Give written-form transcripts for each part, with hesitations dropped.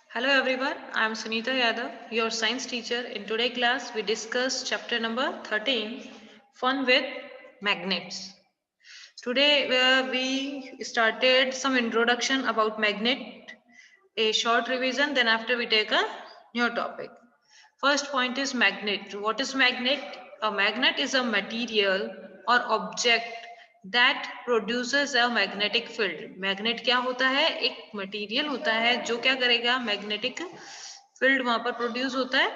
Hello everyone, I am Sunita Yadav, your science teacher. In today's class, we discuss chapter number 13, Fun with Magnets. Today we started some introduction about magnet, a short revision, then after we take a new topic. First point is magnet. What is magnet? A magnet is a material or object that produces a magnetic field. Magnet क्या होता है? एक material होता है जो क्या करेगा? Magnetic field वहां पर प्रोड्यूस होता है,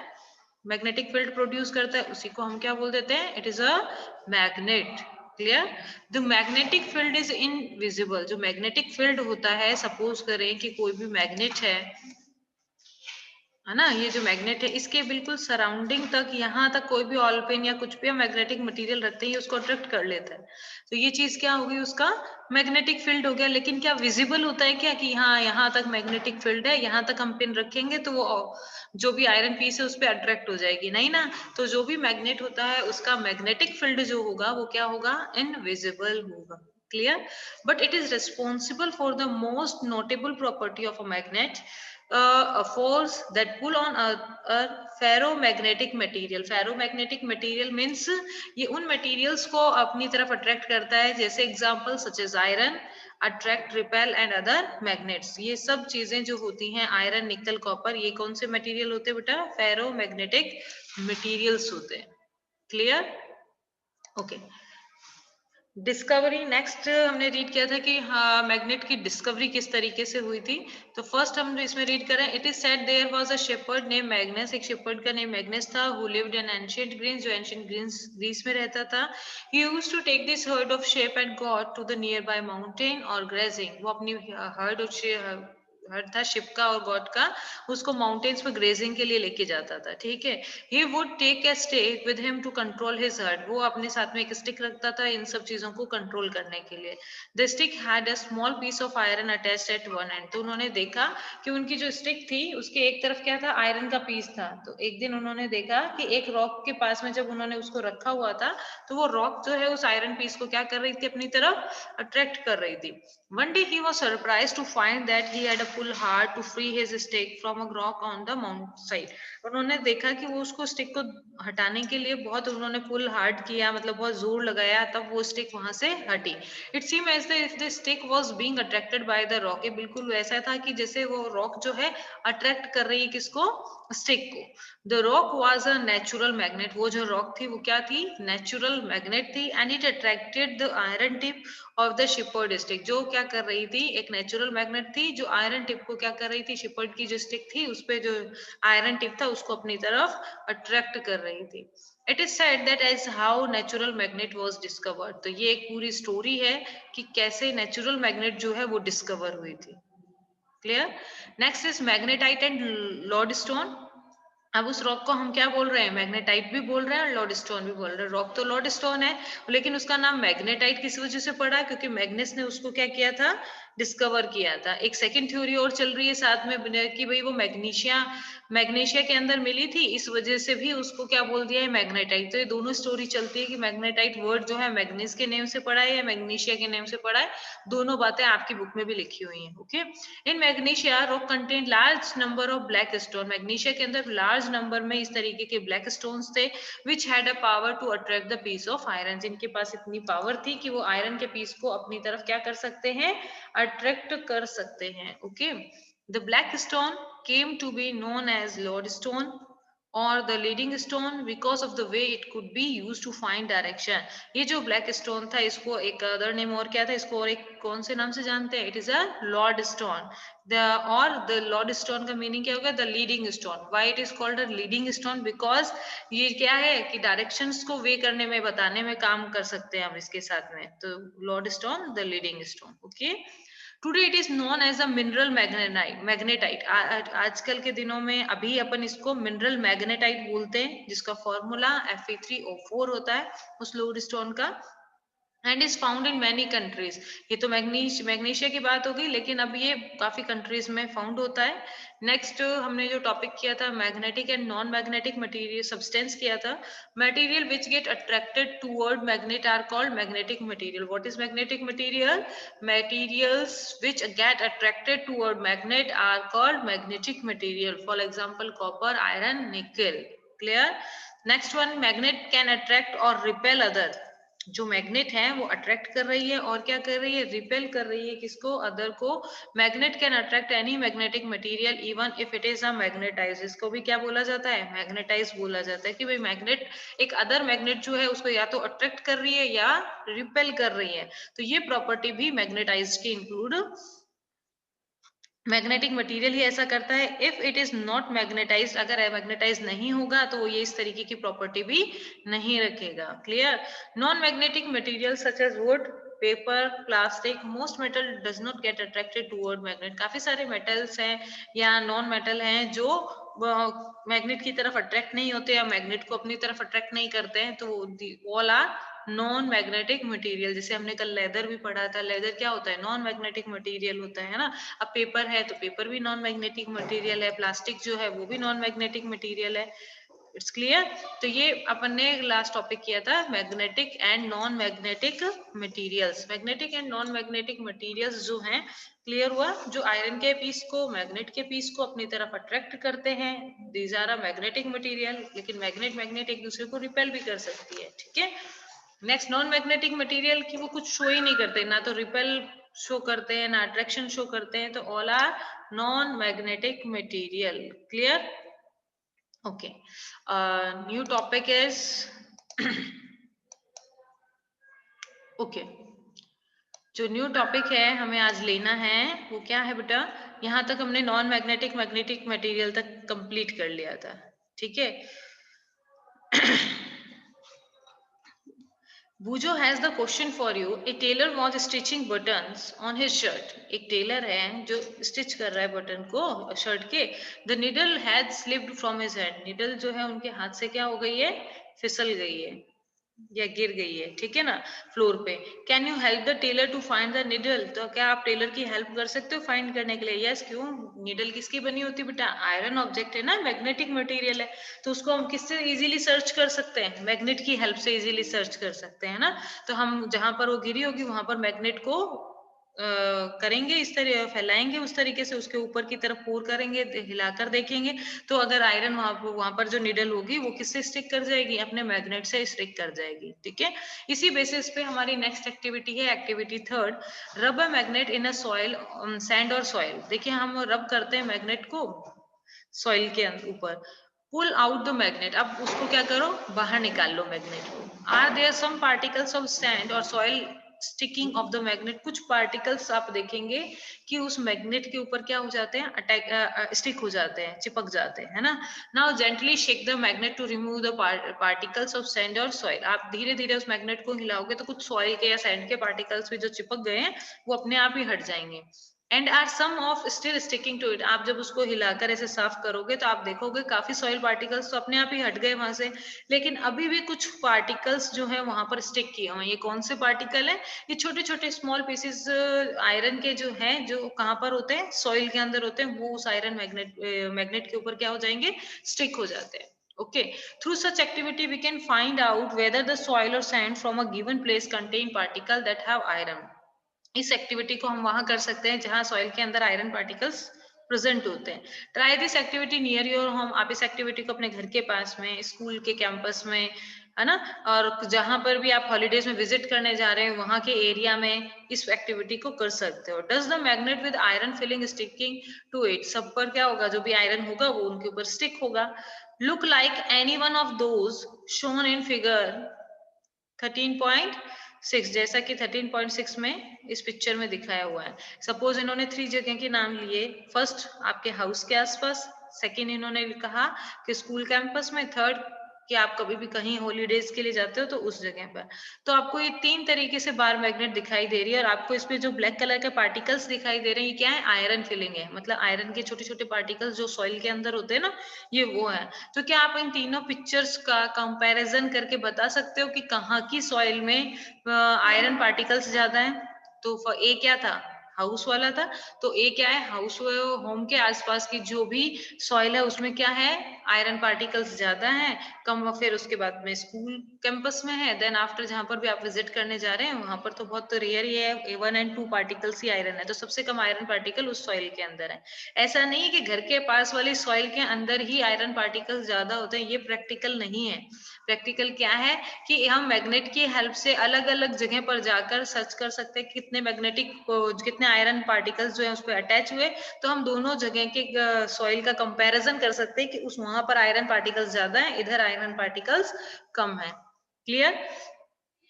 मैग्नेटिक फील्ड प्रोड्यूस करता है, उसी को हम क्या बोल देते हैं? It is a magnet. Clear? The magnetic field is invisible. जो मैग्नेटिक फील्ड होता है, सपोज करें कि कोई भी मैग्नेट है ना, ये जो मैग्नेट है इसके बिल्कुल सराउंडिंग तक, यहाँ तक कोई भी ऑल पिन या कुछ भी मैग्नेटिक मटेरियल रखते हैं, उसको अट्रैक्ट कर लेता है. तो ये चीज क्या होगी? उसका मैग्नेटिक फील्ड हो गया. लेकिन क्या विजिबल होता है क्या कि हाँ यहाँ तक मैग्नेटिक फील्ड है, यहाँ तक हम पिन रखेंगे तो वो जो भी आयरन पीस है उस पर अट्रैक्ट हो जाएगी? नहीं ना. तो जो भी मैग्नेट होता है उसका मैग्नेटिक फील्ड जो होगा वो क्या होगा? इनविजिबल होगा. Clear? But it is responsible for the most notable property of a magnet, a force that pull on a ferromagnetic material. Ferromagnetic material means ये उन materials को अपनी तरफ attract करता है, जैसे example such as iron, attract, repel and other magnets. ये सब चीजें जो होती हैं, आयरन, निकल, कॉपर, ये कौन से मटेरियल होते हैं बेटा? फेरोमैग्नेटिक मटेरियल्स होते हैं. क्लियर? ओके. डिस्कवरी नेक्स्ट हमने रीड किया था कि हाँ मैग्नेट की डिस्कवरी किस तरीके से हुई थी. तो फर्स्ट हम इसमें रीड करें. It is said there was a shepherd name Magnus. एक शेपर्ड का नेम मैग्नस था, who lived in ancient Greece, जो एंशिएंट ग्रीस में रहता था. He used to take this herd of sheep and got to the nearby mountain और grazing. वो अपनी हर्ड हर्ड था शिप का और गॉड का, उसको माउंटेन्स पे ग्रेजिंग के लिए लेके जाता था. ठीक है. He would take a stick with him to control his herd. वो अपने साथ में एक स्टिक रखता था इन सब चीजों को कंट्रोल करने के लिए. The stick had a small piece of iron attached at one end. तो उन्होंने देखा कि उनकी जो स्टिक थी उसके एक तरफ क्या था? आयरन का पीस था. तो एक दिन उन्होंने देखा कि एक रॉक के पास में जब उन्होंने उसको रखा हुआ था तो वो रॉक जो है उस आयरन पीस को क्या कर रही थी? अपनी तरफ अट्रैक्ट कर रही थी. One day he was surprised to find that he had a pull hard to free his stick from a rock on the mountainside. उन्होंने देखा कि वो उसको स्टिक को हटाने के लिए बहुत उन्होंने पुल हार्ड किया, मतलब बहुत जोर लगाया, तब वो स्टिक वहां से हटी. It seem as the stick was being attracted by the rock. बिल्कुल वैसा था कि जैसे वो रॉक जो है अट्रैक्ट कर रही है किसको? स्टिक को. The rock was a natural magnet. वो जो रॉक थी वो क्या थी? नेचुरल मैग्नेट थी. And it attracted the iron tip of the shepherd stick. जो क्या कर रही थी? एक नेचुरल मैग्नेट थी जो आयरन टिप को क्या कर रही थी? शिपर्ड की जो स्टिक थी उस पे जो आयरन टिप था उसको अपनी तरफ अट्रैक्ट कर रही थी. It is said that as how natural magnet was discovered. तो ये एक पूरी स्टोरी है कि कैसे नेचुरल मैग्नेट जो है वो डिस्कवर हुई थी. Clear? Next is magnetite and lodestone. अब उस रॉक को हम क्या बोल रहे हैं? मैग्नेटाइट भी बोल रहे हैं और लॉडस्टोन भी बोल रहे हैं. रॉक तो लॉडस्टोन है, लेकिन उसका नाम मैग्नेटाइट किस वजह से पड़ा? क्योंकि मैग्नेस ने उसको क्या किया था? डिस्कवर किया था. एक सेकंड थ्योरी और चल रही है साथ में कि भाई वो मैग्नीशिया के अंदर मिली थी, इस वजह से भी उसको क्या बोल दिया है? मैग्नेटाइट. तो ये दोनों स्टोरी चलती है कि मैग्नेटाइट वर्ड जो है मैग्नीस के नेम से पड़ा है या मैग्नीशिया के नेम से पड़ा है. दोनों बातें आपकी बुक में भी लिखी हुई है. Okay. In magnesia rock contain large number of black stone. Magnesia के अंदर लार्ज नंबर में इस तरीके के ब्लैक स्टोन्स थे, which had a power to attract the piece of iron. जिनके पास इतनी पावर थी कि वो आयरन के पीस को अपनी तरफ क्या कर सकते हैं? अट्रैक्ट कर सकते हैं. Okay. The black stone came to be known as lodestone or the leading stone because of the way it could be used to find direction. ये जो ब्लैक स्टोन था इसको एक अदर नेम और क्या था? इसको और एक कौन से नाम से जानते हैं? It is a Lord stone. The Lord stone का मीनिंग क्या होगा? The leading stone. Why it is called a leading stone? Because ये क्या है कि डायरेक्शंस को वे करने में, बताने में काम कर सकते हैं हम इसके साथ में. तो lodestone, the leading stone. Okay. Today it is known as a mineral magnetite. आजकल के दिनों में अभी अपन इसको मिनरल मैग्नेटाइट बोलते हैं, जिसका फॉर्मूला Fe3O4 होता है उस लोड स्टोन का. And is found in many countries. ये तो मैग्नीशिया की बात हो गई, लेकिन अब ये काफी कंट्रीज में फाउंड होता है। नेक्स्ट हमने जो टॉपिक किया था magnetic and non magnetic material substance किया था। Material which get attracted toward magnet are called magnetic material. What is magnetic material? Materials which get attracted toward magnet are called magnetic material. For example copper, iron, nickel. Clear? Next one, magnet can attract और repel other. जो magnet है वो attract कर रही है और क्या कर रही है? रिपेल कर रही है किसको? अदर को। Magnet can attract any magnetic material even if it is a magnetise. इसको भी क्या बोला जाता है? मैग्नेटाइज बोला जाता है कि भाई मैग्नेट एक अदर मैग्नेट जो है उसको या तो अट्रैक्ट कर रही है या रिपेल कर रही है। तो ये प्रॉपर्टी भी मैग्नेटाइज की इंक्लूड, मैग्नेटिक मटेरियल ही ऐसा करता है। If it is not magnetised, अगर मैग्नेटाइज नहीं होगा तो ये इस तरीके की प्रॉपर्टी भी नहीं रखेगा। Clear? Non magnetic material such as wood, paper, plastic, most metal does not get attracted toward magnet. काफी सारे मेटल्स हैं या नॉन मेटल हैं जो मैग्नेट की तरफ अट्रैक्ट नहीं होते या मैग्नेट को अपनी तरफ अट्रैक्ट नहीं करते हैं, तो all are non magnetic material. जैसे हमने कल लेदर भी पढ़ा था, लेदर क्या होता है? नॉन मैग्नेटिक मटेरियल होता है ना। अब पेपर है तो पेपर भी नॉन मैग्नेटिक मटेरियल है, प्लास्टिक जो है वो भी नॉन मैग्नेटिक मटेरियल है। It's clear? तो ये अपन ने लास्ट टॉपिक किया था magnetic and non magnetic materials. Magnetic and non magnetic materials जो हैं, क्लियर हुआ? जो आयरन के पीस को, मैग्नेट के पीस को अपनी तरफ अट्रैक्ट करते हैं, these are a magnetic material. लेकिन मैग्नेट एक दूसरे को रिपेल भी कर सकती है। ठीक है? नेक्स्ट, नॉन मैग्नेटिक मटेरियल की वो कुछ शो ही नहीं करते, ना तो रिपेल शो करते हैं ना अट्रैक्शन शो करते हैं, तो all are non magnetic material. Clear? Okay, new topic is okay, जो न्यू टॉपिक है हमें आज लेना है वो क्या है बेटा? यहां तक हमने नॉन मैग्नेटिक मैग्नेटिक मटेरियल तक कंप्लीट कर लिया था। ठीक है? Bujo has the question for you. A tailor was stitching buttons on his shirt. एक टेलर है जो स्टिच कर रहा है बटन को शर्ट के। The needle had slipped from his hand. Needle जो है उनके हाथ से क्या हो गई है? फिसल गई है या गिर गई है। ठीक है ना? फ्लोर पे। Can you help the tailor to find the needle? तो क्या आप टेलर की हेल्प कर सकते हो फाइंड करने के लिए? यस। क्यों? निडल किसकी बनी होती है बेटा? आयरन ऑब्जेक्ट है ना, मैग्नेटिक मटेरियल है, तो उसको हम किससे इजीली सर्च कर सकते हैं? मैग्नेट की हेल्प से इजीली सर्च कर सकते हैं ना। तो हम जहां पर वो गिरी होगी वहां पर मैग्नेट को करेंगे, इस तरह फैलाएंगे, उस तरीके से उसके ऊपर की तरफ पोर करेंगे, हिलाकर देखेंगे, तो अगर आयरन वहां पर जो निडल होगी वो किससे स्टिक कर जाएगी? अपने मैग्नेट से स्टिक कर जाएगी। ठीक है? इसी बेसिस पे हमारी नेक्स्ट एक्टिविटी है एक्टिविटी थर्ड, रब a magnet in a soil, sand और सॉइल। देखिए हम रब करते हैं मैग्नेट को सॉइल के ऊपर। पुल आउट द मैग्नेट, अब उसको क्या करो? बाहर निकाल लो मैग्नेट को। Are there some particles of sand और soil sticking of the magnet? कुछ पार्टिकल्स आप देखेंगे कि उस मैग्नेट के ऊपर क्या हो जाते हैं? अटैक स्टिक हो जाते हैं, चिपक जाते हैं, है ना। Now gently shake the magnet to remove the particles of sand और सॉइल। आप धीरे धीरे उस मैग्नेट को हिलाओगे तो कुछ सॉइल के या सैंड के पार्टिकल्स भी जो चिपक गए हैं वो अपने आप ही हट जाएंगे। And are some of still sticking to it. आप जब उसको हिलाकर ऐसे साफ करोगे तो आप देखोगे काफी सॉइल पार्टिकल्स तो अपने आप ही हट गए वहां से, लेकिन अभी भी कुछ पार्टिकल्स जो है वहां पर स्टिक किए हुए हैं। ये कौन से पार्टिकल है? ये छोटे छोटे स्मॉल पीसेस आयरन के जो हैं, जो कहाँ पर होते हैं? सॉइल के अंदर होते हैं। वो उस आयरन मैग्नेट के ऊपर क्या हो जाएंगे? स्टिक हो जाते हैं। Okay, through such activity we can find out whether the soil or sand from a given place contain particle that have iron. इस एक्टिविटी को हम वहां कर सकते हैं जहां सॉइल के अंदर आयरन पार्टिकल्स प्रेजेंट होते हैं। Try this activity near your home. आप इस एक्टिविटी को अपने घर के पास में, स्कूल के कैंपस में, है ना, और जहां पर भी आप हॉलीडेज में विजिट करने जा रहे हैं वहां के एरिया में इस एक्टिविटी को कर सकते हो। Does the magnet with iron filing sticking to it? सब पर क्या होगा? जो भी आयरन होगा वो उनके ऊपर स्टिक होगा। Look like any one of those shown in figure 13.6, जैसा कि 13.6 में इस पिक्चर में दिखाया हुआ है। सपोज इन्होंने 3 जगह के नाम लिए। फर्स्ट आपके हाउस के आसपास, सेकंड इन्होंने कहा कि स्कूल कैंपस में, थर्ड कि आप कभी भी कहीं हॉलीडेज के लिए जाते हो तो उस जगह पर। तो आपको ये 3 तरीके से बार मैग्नेट दिखाई दे रही है और आपको इसमें जो ब्लैक कलर के पार्टिकल्स दिखाई दे रहे हैं, ये क्या है? आयरन फिलिंग है। मतलब आयरन के छोटे-छोटे पार्टिकल्स जो सॉइल के अंदर होते हैं ना, ये वो है। तो क्या आप इन तीनों पिक्चर्स का कंपैरिजन करके बता सकते हो कि कहाँ की सॉइल में आयरन पार्टिकल्स ज्यादा हैं? तो ए क्या था? हाउस वाला था। तो ए क्या है? हाउस होम के आसपास की जो भी सॉइल है उसमें क्या है? आयरन पार्टिकल्स ज्यादा हैं। कम फिर उसके बाद में स्कूल कैंपस में है, देन आफ्टर जहां पर भी आप विजिट करने जा रहे हैं वहां पर तो बहुत रेयर ही है, A1 and 2 particles he iron है, तो सबसे कम आयरन पार्टिकल उस सॉइल के अंदर है। ऐसा नहीं है कि घर के पास वाली सॉइल के अंदर ही आयरन पार्टिकल्स ज्यादा होते हैं, ये प्रैक्टिकल नहीं है। प्रैक्टिकल क्या है कि हम मैग्नेट की हेल्प से अलग अलग जगह पर जाकर सर्च कर सकते हैं कितने मैग्नेटिक कितने आयरन पार्टिकल्स जो है उस पर अटैच हुए, तो हम दोनों जगह के सॉइल का कंपैरिजन कर सकते हैं कि उस वहां पर आयरन पार्टिकल्स ज्यादा है, इधर आयरन पार्टिकल्स कम है। क्लियर?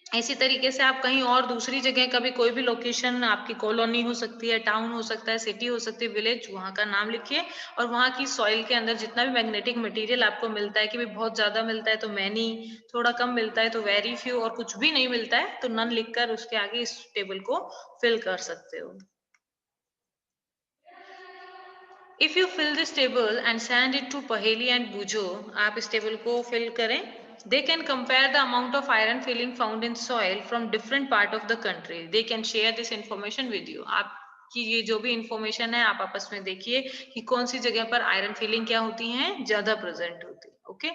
इसी तरीके से आप कहीं और दूसरी जगह का भी कोई भी लोकेशन, आपकी कॉलोनी हो सकती है, टाउन हो सकता है, सिटी हो सकती है, विलेज, वहां का नाम लिखिए और वहां की सॉइल के अंदर जितना भी मैग्नेटिक मटेरियल आपको मिलता है कि भी बहुत ज्यादा मिलता है तो मैनी, थोड़ा कम मिलता है तो वेरी फ्यू और कुछ भी नहीं मिलता है तो नन लिखकर उसके आगे इस टेबल को फिल कर सकते हो। If you fill this table and send it to Paheli and Bujo, आप इस टेबल को फिल करें। They can compare the amount of iron filling found in soil from different part of the country. They can share this information with you. आपकी ये जो भी information है आप आपस में देखिए कि कौन सी जगह पर आयरन फिलिंग क्या होती है, ज्यादा प्रेजेंट होती है। Okay,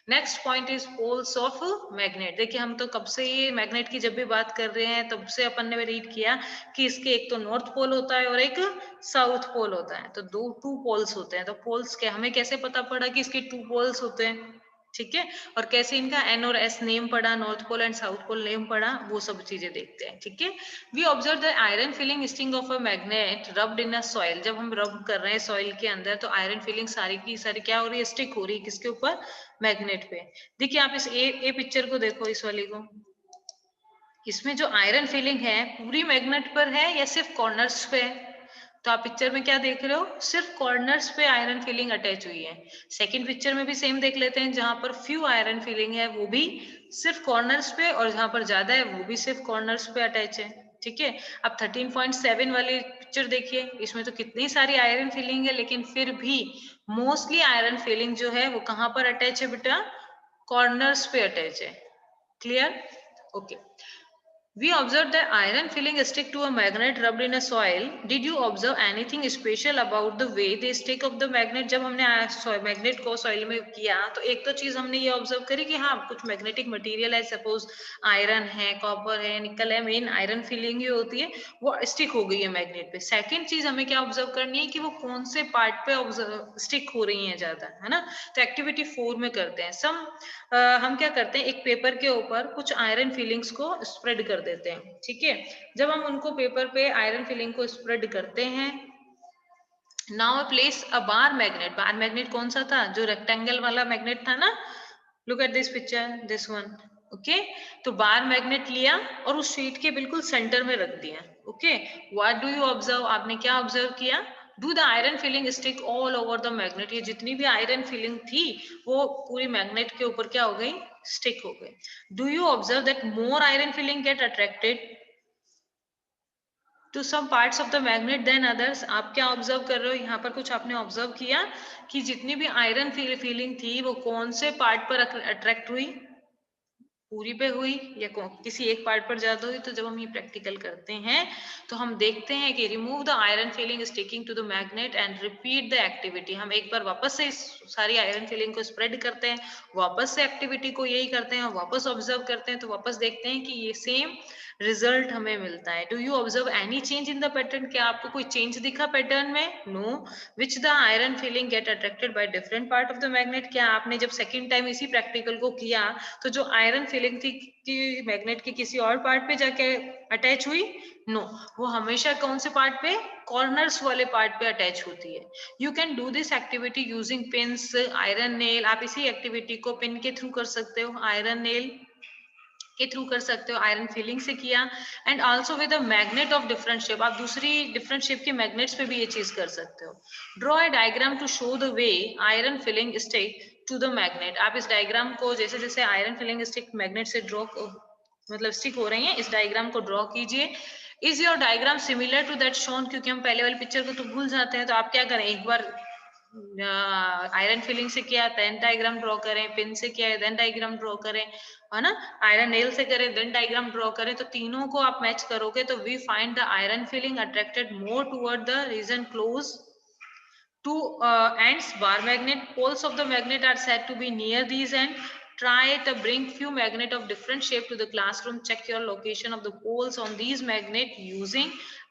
next point is poles of magnet. देखिए हम तो कब से ये मैग्नेट की जब भी बात कर रहे हैं तब से अपन ने रीड किया कि इसके एक तो नॉर्थ पोल होता है और एक साउथ पोल होता है, तो दो टू पोल्स होते हैं। तो पोल्स क्या, हमें कैसे पता पड़ा कि इसके टू पोल्स होते हैं? ठीक है, और कैसे इनका एन और एस नेम पड़ा, north pole and south pole name पड़ा, वो सब चीजें देखते हैं। ठीक है, we observe the iron filing sting of a magnet rubbed in a soil. जब हम रब कर रहे हैं सॉइल के अंदर तो आयरन फिलिंग सारी की सारी क्या हो रही है? स्टिक हो रही है किसके ऊपर? मैग्नेट पे। देखिए आप इस ए पिक्चर को देखो, इस वाली को, इसमें जो आयरन फिलिंग है पूरी मैग्नेट पर है या सिर्फ कॉर्नर्स पे है? तो आप पिक्चर में क्या देख रहे हो? सिर्फ कॉर्नर्स पे आयरन फिलिंग अटैच हुई है। सेकंड पिक्चर में भी सेम देख लेते हैं, जहां पर फ्यू आयरन फिलिंग है वो भी सिर्फ कॉर्नर्स पे, और जहां पर ज्यादा है वो भी सिर्फ कॉर्नर्स पे अटैच है। ठीक है, अब 13.7 वाली पिक्चर देखिए, इसमें तो कितनी सारी आयरन फिलिंग है लेकिन फिर भी मोस्टली आयरन फिलिंग जो है वो कहां पर अटैच है बेटा? कॉर्नर्स पे अटैच है। Clear? Okay, we observed that iron filling stick to a magnet rubbed in a soil. Did you observe anything special about the way they stick of the magnet? जब हमने magnet को soil में किया तो एक तो चीज हमने ये ऑब्जर्व करी कि हाँ कुछ मैग्नेटिक मटेरियल है, सपोज आयरन है, कॉपर है, निकल है, मेन आयरन फिलिंग ही होती है, वो स्टिक हो गई है मैग्नेट पे। सेकंड चीज हमें क्या ऑब्जर्व करनी है कि वो कौन से पार्ट पे स्टिक हो रही है ज्यादा, है ना? तो एक्टिविटी 4 में करते हैं हम क्या करते हैं, एक पेपर के ऊपर कुछ आयरन फिलिंग्स को स्प्रेड कर देते हैं। ठीक है, जब हम उनको पेपर पे आयरन फिलिंग को स्प्रेड करते हैं, नाउ प्लेस अ बार मैग्नेट। बार मैग्नेट कौन सा था? जो रेक्टेंगल वाला मैग्नेट था ना, look at this picture, this one. Okay, तो बार मैग्नेट लिया और उस शीट के बिल्कुल सेंटर में रख दिया। Okay, what do you observe? आपने क्या ऑब्जर्व किया? Do the iron filing stick all over the magnet. ये जितनी भी आयरन फिलिंग थी वो पूरी मैग्नेट के ऊपर क्या हो गई? स्टिक हो गई। Do you observe that more iron filing get attracted to some parts of the magnet than others? आप क्या ऑब्जर्व कर रहे हो यहाँ पर? कुछ आपने ऑब्जर्व किया कि जितनी भी आयरन फीलिंग थी वो कौन से पार्ट पर अट्रैक्ट हुई? पूरी पे हुई या किसी एक पार्ट पर ज्यादा हुई? तो जब हम ये प्रैक्टिकल करते हैं तो हम देखते हैं कि remove the iron filing sticking to the magnet and repeat the activity. हम एक बार वापस से इस सारी आयरन फिलिंग को स्प्रेड करते हैं, वापस से एक्टिविटी को यही करते हैं और वापस ऑब्जर्व करते हैं, तो वापस देखते हैं कि ये सेम रिजल्ट हमें मिलता है। Do you observe any change in the pattern? क्या आपको कोई चेंज दिखा पैटर्न में? No. Which the iron filing get attracted by different part of the magnet? क्या आपने जब सेकेंड टाइम इसी प्रैक्टिकल को किया तो जो आयरन फिलिंग थी कि मैग्नेट के किसी और पार्ट पे जाके अटैच हुई? नो, वो हमेशा कौन से पार्ट पे? कॉर्नर्स वाले पार्ट पे अटैच होती है। You can do this activity using pins, iron nail. आप इसी एक्टिविटी को पिन के थ्रू कर सकते हो, आयरन नेल के थ्रू कर सकते हो, आयरन फिलिंग से किया, and also with a magnet of different shape. आप दूसरी डिफरेंट शेप के मैग्नेट्स पे भी ये चीज कर सकते हो। Draw a diagram to show the way iron filing stick to the magnet. आप इस डायग्राम को जैसे जैसे आयरन फिलिंग स्टिक मैग्नेट से ड्रॉ मतलब स्टिक हो रही है, इस डायग्राम को ड्रॉ कीजिए। Is your diagram similar to that shown? क्योंकि हम पहले वाली पिक्चर को तो भूल जाते हैं, तो आप क्या करें, एक बार आयरन फिलिंग से किया देन डायग्राम ड्रॉ करें, पिन से किया देन डायग्राम ड्रॉ करें, है ना, आयरन नेल से करें देन डायग्राम ड्रॉ करें, तो तीनों को आप मैच करोगे तो we find the iron filing attracted more toward the region close to ends bar magnet. Poles of the magnet are said to be near these ends. Try to bring few magnet of different shape to the classroom. Check your location of the poles on these magnet using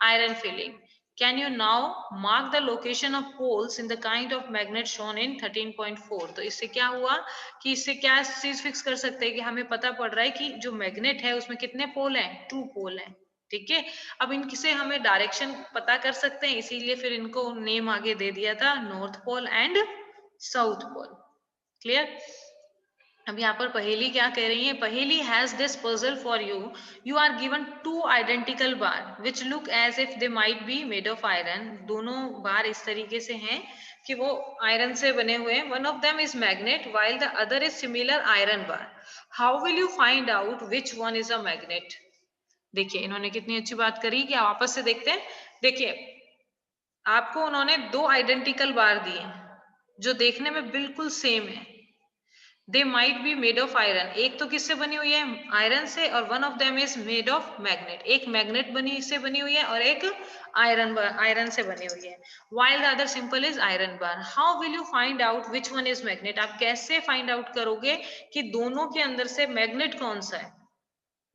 iron filling. Can you now mark the location of poles in the kind of magnet shown in 13.4? तो इससे क्या हुआ कि इससे क्या चीज fix कर सकते हैं कि हमें पता पड़ रहा है कि जो मैग्नेट है उसमें कितने पोल हैं, 2 पोल हैं। ठीक है, अब इनसे हमें डायरेक्शन पता कर सकते हैं, इसीलिए फिर इनको नेम आगे दे दिया था north pole and south pole. Clear? अब यहाँ पर पहेली क्या कह रही है, पहेली has this puzzle for you, you are given 2 identical bar which look as if they might be made of iron. दोनों बार इस तरीके से हैं कि वो आयरन से बने हुए हैं। One of them is magnet while the other is similar iron bar. How will you find out which one is a magnet? देखिए इन्होंने कितनी अच्छी बात करी कि वापस से देखते हैं। देखिए आपको उन्होंने 2 आइडेंटिकल बार दिए जो देखने में बिल्कुल सेम है। दे might be made of iron, एक तो किससे बनी हुई है, आयरन से, और one of them is made of magnet, एक मैग्नेट से बनी हुई है और एक आयरन से बनी हुई है। While the other simple is iron bar. How will you find out which one is magnet? आप कैसे फाइंड आउट करोगे कि दोनों के अंदर से मैग्नेट कौन सा है?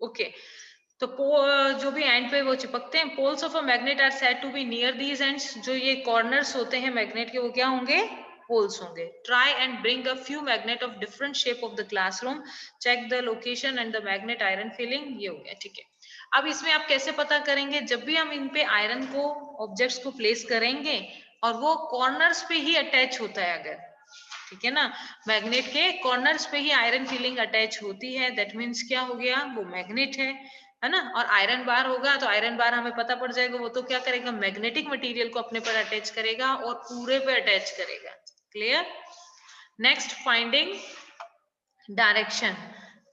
ओके तो जो भी एंड पे वो चिपकते हैं, poles of a magnet are said to be near these ends. जो ये कॉर्नर्स होते हैं मैग्नेट के वो क्या होंगे, पोल्स होंगे। Try and bring a few magnet of different shape of the classroom, check the location and the magnet iron filing. ये हो गया, ठीक है। अब इसमें आप कैसे पता करेंगे, जब भी हम इन पे आयरन को ऑब्जेक्ट्स को प्लेस करेंगे और वो कॉर्नर्स पे ही अटैच होता है, अगर ठीक है ना, मैग्नेट के कॉर्नर्स पे ही आयरन फिलिंग अटैच होती है, दैट मीन्स क्या हो गया, वो मैग्नेट है ना। और आयरन बार होगा तो आयरन बार हमें पता पड़ जाएगा, वो तो क्या करेगा, मैग्नेटिक मटेरियल को अपने पर अटैच करेगा और पूरे पे अटैच करेगा। क्लियर? Next finding direction.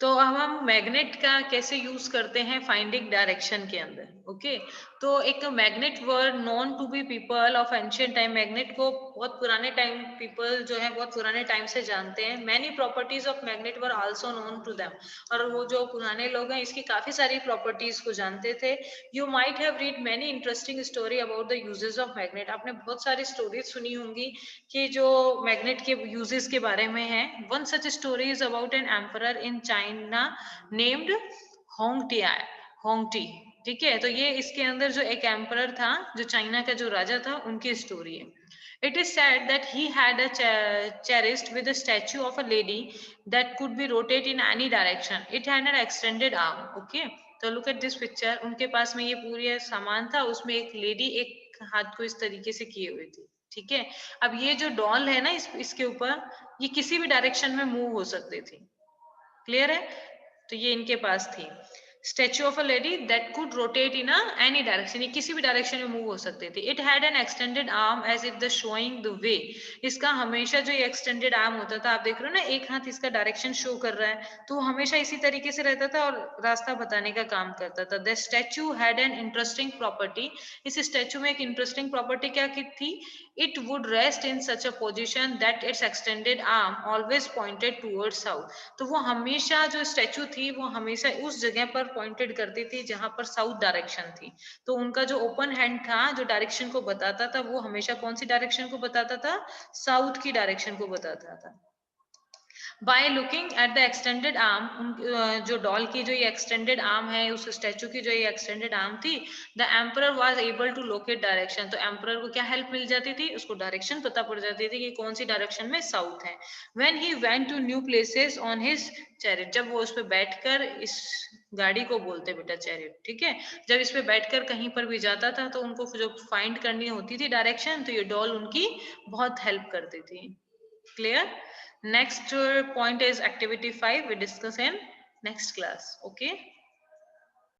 तो अब हम मैग्नेट का कैसे यूज करते हैं फाइंडिंग डायरेक्शन के अंदर। ओके तो एक magnet were known to be people of ancient time, magnet को बहुत पुराने टाइम पीपल जो है बहुत पुराने टाइम से जानते हैं। Many properties of magnet were also known to them, और वो जो पुराने लोग हैं इसकी काफी सारी प्रॉपर्टीज को जानते थे। You might have read many interesting story about the uses of magnet. आपने बहुत सारी स्टोरीज सुनी होंगी कि जो मैग्नेट के यूजेस के बारे में है। One such story is about an emperor in China named Hongti. ठीक है, तो ये इसके अंदर जो एक एम्परर था, जो चाइना का जो राजा था, उनकी स्टोरी है। It is said that he had a cherished with a statue of a lady that could be rotated in any direction. It had an extended arm. Okay, तो look at this picture. उनके पास में ये पूरी सामान था, उसमें एक lady एक हाथ को इस तरीके से किए हुए थी। ठीक है, अब ये जो डॉल है ना, इसके ऊपर ये किसी भी डायरेक्शन में मूव हो सकती थी। क्लियर है? तो ये इनके पास थी statue of a lady that could rotate in any direction, ये किसी भी डायरेक्शन में मूव हो सकते थे। It had an extended arm as if the showing the way, इसका हमेशा जो ये एक्सटेंडेड आर्म होता था, आप देख रहे हो ना, एक हाथ इसका डायरेक्शन शो कर रहा है, तो हमेशा इसी तरीके से रहता था और रास्ता बताने का काम करता था। The statue had an interesting property, इस स्टेच्यू में एक इंटरेस्टिंग प्रॉपर्टी क्या की थी, it would rest in such a position that it's extended arm always pointed toward south. तो वो हमेशा जो स्टेच्यू थी वो हमेशा उस जगह पर पॉइंटेड करती थी जहां पर साउथ डायरेक्शन थी। तो उनका जो ओपन हैंड था जो डायरेक्शन को बताता था, वो हमेशा कौन सी डायरेक्शन को बताता था, साउथ की डायरेक्शन को बताता था। By looking at the extended arm, जो डॉल की जो ये एक्सटेंडेड आर्म है, उस स्टैचू की जो ये एक्सटेंडेड आर्म थी, the emperor was able to locate direction. तो एम्परर को क्या हेल्प मिल जाती थी, उसको डायरेक्शन पता पड़ जाती थी कि कौन सी डायरेक्शन में साउथ है। When he went to new places on his chariot, जब वो उस पर बैठकर, इस गाड़ी को बोलते बेटा चैरिट, ठीक है, जब इस पे बैठकर कहीं पर भी जाता था तो उनको जो फाइंड करनी होती थी डायरेक्शन, तो ये डॉल उनकी बहुत हेल्प करती थी। Clear? Next point is activity 5. We discuss in next class. Okay.